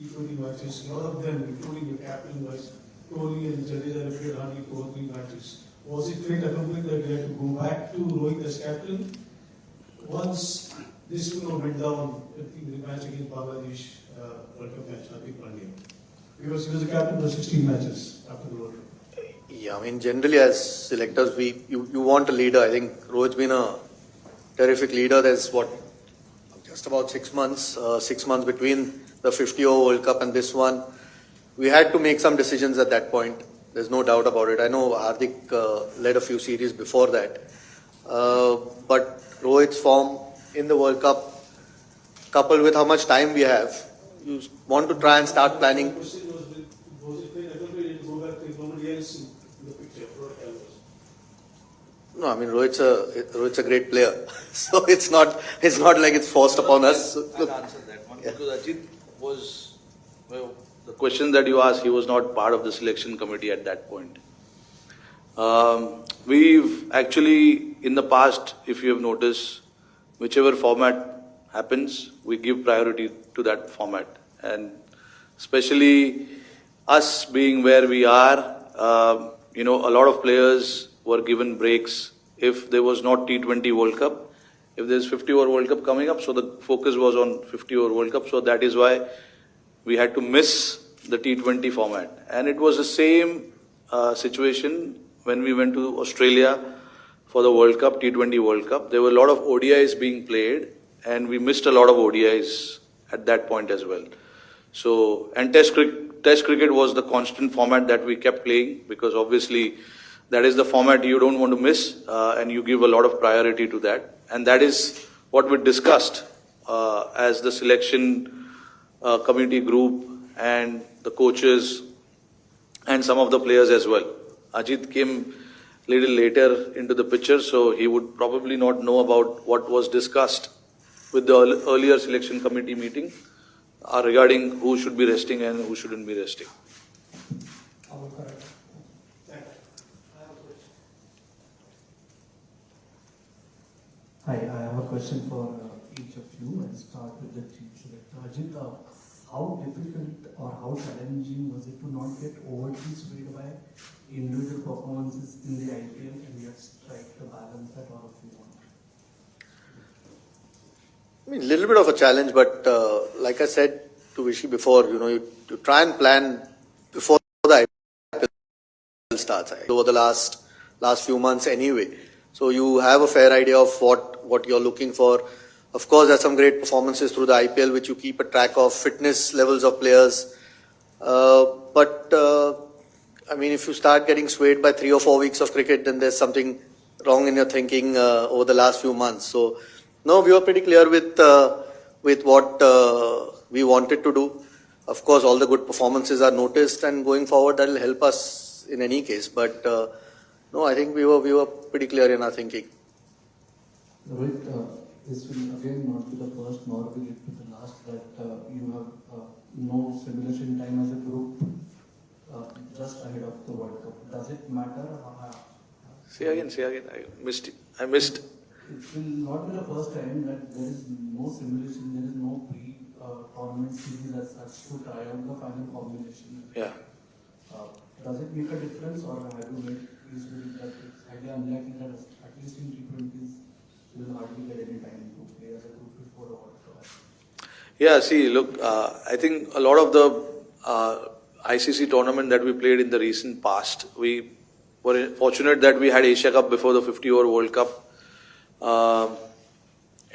T20 matches. A lot of them, including your captain, was Kohli and Jadeja, played hardly 2 or 3 matches. Was it fate accomplished that we had to go back to Rohit as captain? Once this went down, I think the match against Bangladesh, World Cup match, I think Pandya. Because he was the captain for 16 matches after the World Cup. Yeah, I mean, generally as selectors, you want a leader. I think Rohit's been a terrific leader. There's just about 6 months, 6 months between the 50-over World Cup and this one. We had to make some decisions at that point. There's no doubt about it. I know Hardik led a few series before that. But Rohit's form in the World Cup, coupled with how much time we have, you want to try and start planning. Was it fate accomplished to go back to somebody else in the picture? No, I mean Rohit's a great player, so it's not like it's forced upon us. I'll answer that one because Ajit was the question that you asked. He was not part of the selection committee at that point. We've actually in the past, if you have noticed, whichever format happens, we give priority to that format, and especially us being where we are, a lot of players were given breaks if there was not T20 World Cup. If there's 50-over World Cup coming up, so the focus was on 50-over World Cup. So that is why we had to miss the T20 format. And it was the same situation when we went to Australia for the World Cup, T20 World Cup. There were a lot of ODIs being played, and we missed a lot of ODIs at that point as well. So, and Test cricket was the constant format that we kept playing, because obviously that is the format you don't want to miss, and you give a lot of priority to that. And that is what we discussed as the selection committee group and the coaches and some of the players as well. Ajit came a little later into the picture, so he would probably not know about what was discussed with the earlier selection committee meeting regarding who should be resting and who shouldn't be resting. Hi, I have a question for each of you. I'll start with the chief selector. Ajit, how difficult or how challenging was it to not get overtly swayed by individual performances in the IPL and yet strike the balance that all of you want? I mean, a little bit of a challenge, but like I said to Vishy before, you try and plan before the IPL starts. Over the last few months anyway. So you have a fair idea of what you're looking for. Of course, there's some great performances through the IPL which you keep a track of, fitness levels of players. But I mean, if you start getting swayed by 3 or 4 weeks of cricket, then there's something wrong in your thinking over the last few months. So, no, we were pretty clear with what we wanted to do. Of course, all the good performances are noticed, and going forward, that will help us in any case. But no, I think we were pretty clear in our thinking. Rohit, this will again not be the first, nor will it be the last that you have no simulation time as a group just ahead of the World Cup. Does it matter? Say again. I missed it. It will not be the first time that there is no simulation, there is no pre-tournament series as such to try out the final combination. Yeah. Does it make a difference, or have you made peace with it that it's highly unlikely that at least in T20s you will hardly get any time to play as a group before a World Cup? Yeah, see, look, I think a lot of the ICC tournament that we played in the recent past, we were fortunate that we had Asia Cup before the 50-over World Cup.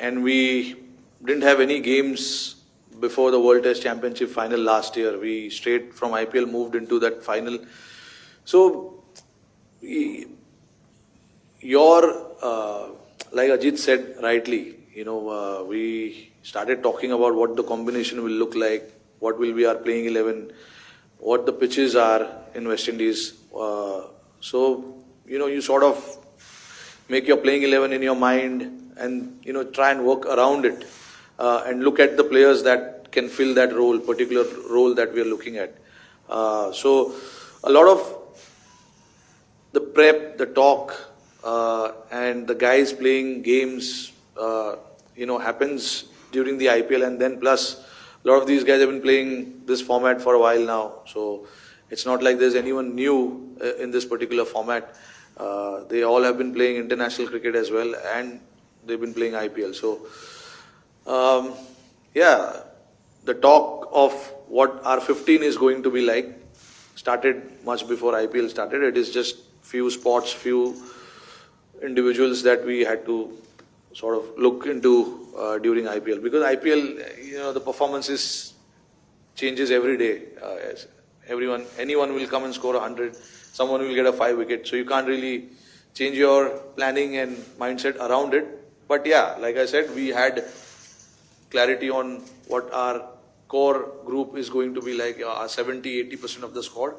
And we didn't have any games before the World Test Championship final last year. We straight from IPL moved into that final. So, like Ajit said rightly, we started talking about what the combination will look like, what will be our playing 11, what the pitches are in West Indies. So, you sort of make your playing 11 in your mind and, try and work around it and look at the players that can fill that role, particular role that we are looking at. So, a lot of the prep, the talk, and the guys playing games, happens during the IPL, and then plus a lot of these guys have been playing this format for a while now. So it's not like there's anyone new in this particular format. They all have been playing international cricket as well, and they've been playing IPL. So, yeah, the talk of what our 15 is going to be like started much before IPL started. It is just few spots, few individuals that we had to sort of look into during IPL, because IPL, the performances changes every day. Anyone will come and score 100, someone will get a 5 wicket, so you can't really change your planning and mindset around it. But yeah, like I said, we had clarity on what our core group is going to be like, 70-80% of the squad,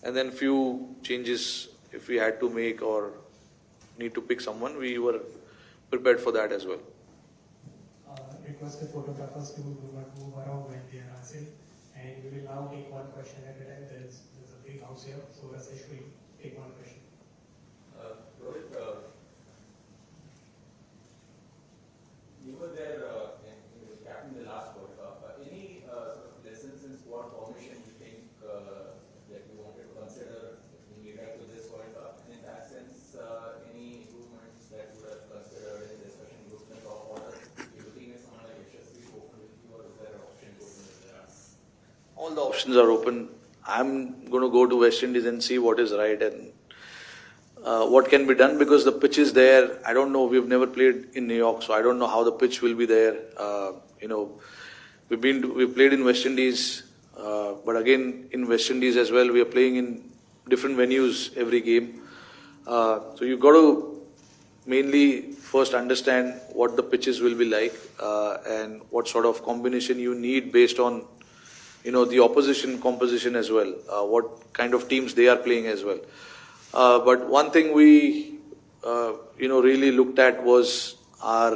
and then few changes if we had to make or need to pick someone, we were prepared for that as well. Request the photographers to move around when they are answering, and we will now take one question at a time. There's a big house here, so Rasesh will take one question. Rohit, you were there captain the last World Cup. Any sort of lessons in squad formation you think that you wanted to consider in lead-up to this World Cup? And in that sense, any improvements that you would have considered in discussion groups in the top order? Do you think it's someone like Yashasvi spoken with you, or is there options open with that? All the options are open. I'm going to go to West Indies and see what is right and what can be done, because the pitch is there. I don't know. We've never played in New York, so I don't know how the pitch will be there. We've played in West Indies, but again in West Indies as well, we are playing in different venues every game. So you've got to mainly first understand what the pitches will be like and what sort of combination you need based on the opposition composition as well, what kind of teams they are playing as well. But one thing we really looked at was our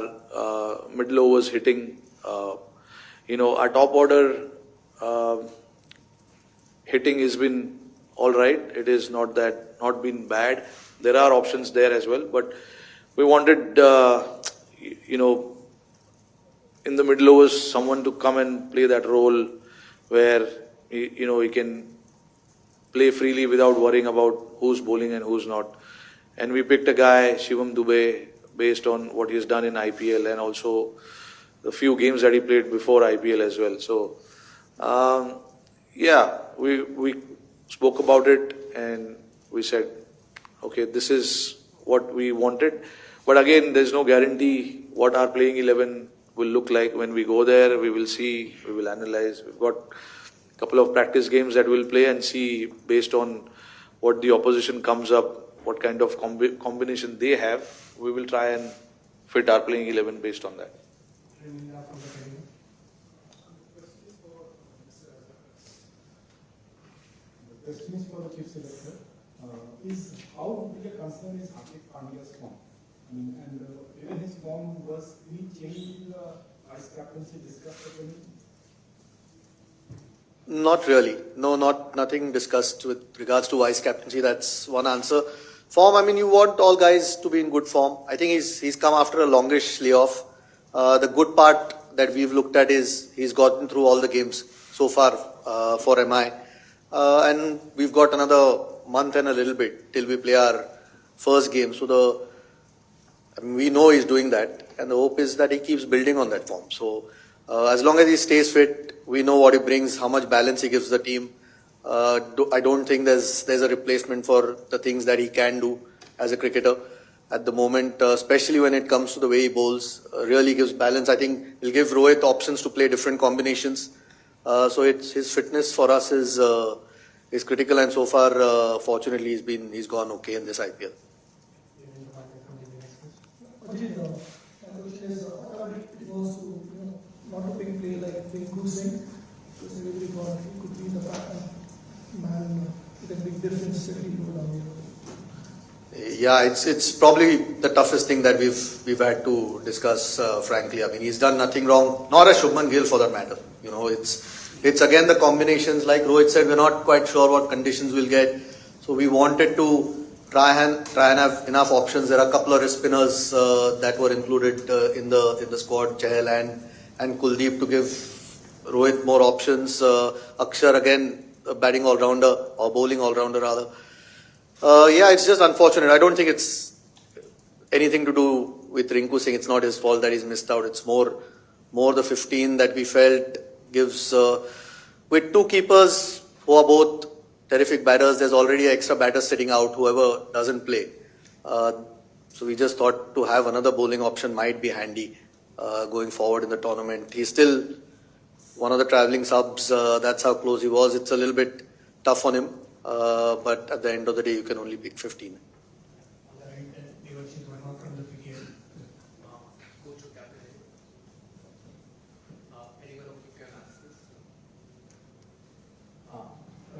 middle overs hitting. Our top order hitting has been all right. It is not been bad. There are options there as well, but we wanted in the middle overs someone to come and play that role where he can play freely without worrying about who's bowling and who's not. And we picked a guy, Shivam Dubey, based on what he's done in IPL and also the few games that he played before IPL as well. So, we spoke about it and we said, okay, this is what we wanted. But again, there's no guarantee what our playing 11 will look like. When we go there, we will see, we will analyze. We've got a couple of practice games that we'll play and see based on what the opposition comes up, what kind of combination they have. We will try and fit our playing 11 based on that. The question is for the chief selector. Is how big a concern is Hardik Pandya's form? Even his form, was any change in the vice captaincy discussed at any? Not really. No, nothing discussed with regards to vice captaincy. That's one answer. Form, you want all guys to be in good form. I think he's come after a longish layoff. The good part that we've looked at is he's gotten through all the games so far for MI. And we've got another month and a little bit till we play our first game. So we know he's doing that, and the hope is that he keeps building on that form. So as long as he stays fit, we know what he brings, how much balance he gives the team. I don't think there's a replacement for the things that he can do as a cricketer at the moment, especially when it comes to the way he bowls. Really gives balance. I think he'll give Rohit options to play different combinations. So his fitness for us is critical, and so far, fortunately, he's gone okay in this IPL. The question is, it was not a big play like big good thing, because everybody thought he could be the man with a big difference if he go down here. Yeah, it's probably the toughest thing that we've had to discuss, frankly. He's done nothing wrong, nor has Shubman Gill for that matter. It's again the combinations, like Rohit said, we're not quite sure what conditions we'll get. So we wanted to try and have enough options. There are a couple of wrist spinners that were included in the squad, Chahal and Kuldeep, to give Rohit more options. Akshar again batting all-rounder or bowling all-rounder rather. Yeah, it's just unfortunate. I don't think it's anything to do with Rinku Singh. It's not his fault that he's missed out. It's more the 15 that we felt gives, with two keepers who are both terrific batters, there's already an extra batter sitting out, whoever doesn't play. So we just thought to have another bowling option might be handy going forward in the tournament. He's still one of the travelling subs. That's how close he was. It's a little bit tough on him. But at the end of the day, you can only pick 15.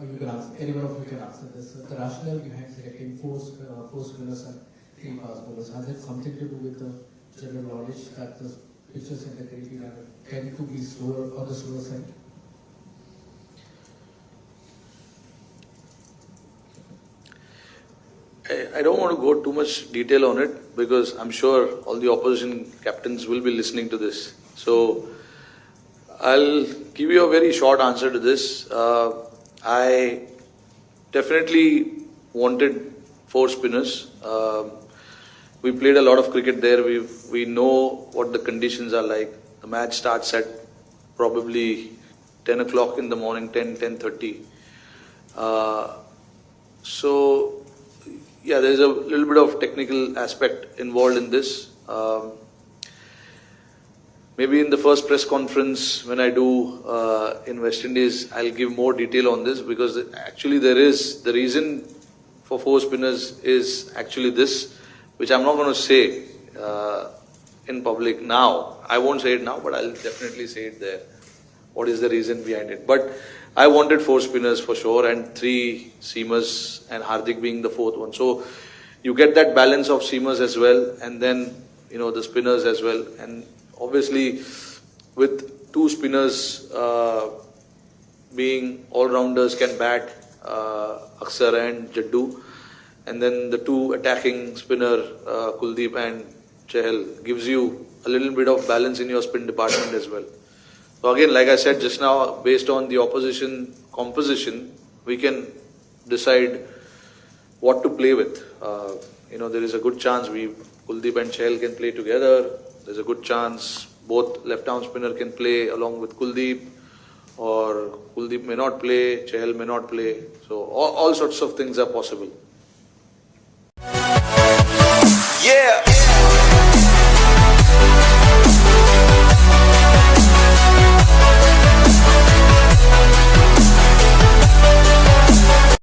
You can answer, anyone of you can answer this. The rationale behind selecting four spinners and 3 fast bowlers, has it something to do with the general knowledge that the pitches in the cricket tend to be slower on the slower side? I don't want to go too much detail on it because I'm sure all the opposition captains will be listening to this. So I'll give you a very short answer to this. I definitely wanted 4 spinners. We played a lot of cricket there. We know what the conditions are like. The match starts at probably 10 o'clock in the morning, 10:30. So yeah, there's a little bit of technical aspect involved in this. Maybe in the first press conference when I do in West Indies, I'll give more detail on this because actually there is, the reason for 4 spinners is actually this, which I'm not going to say in public now. I won't say it now, but I'll definitely say it there. What is the reason behind it? But I wanted 4 spinners for sure and 3 seamers and Hardik being the 4th one. So you get that balance of seamers as well and then, you know, the spinners as well. And obviously with 2 spinners being all-rounders can bat, Akshar and Jaddu. And then the 2 attacking spinner, Kuldeep and Chahal, gives you a little bit of balance in your spin department as well. So again, like I said just now, based on the opposition composition, we can decide what to play with. You know, there is a good chance Kuldeep and Chahal can play together. There's a good chance both left-arm spinner can play along with Kuldeep, or Kuldeep may not play, Chahal may not play. So all sorts of things are possible. Yeah.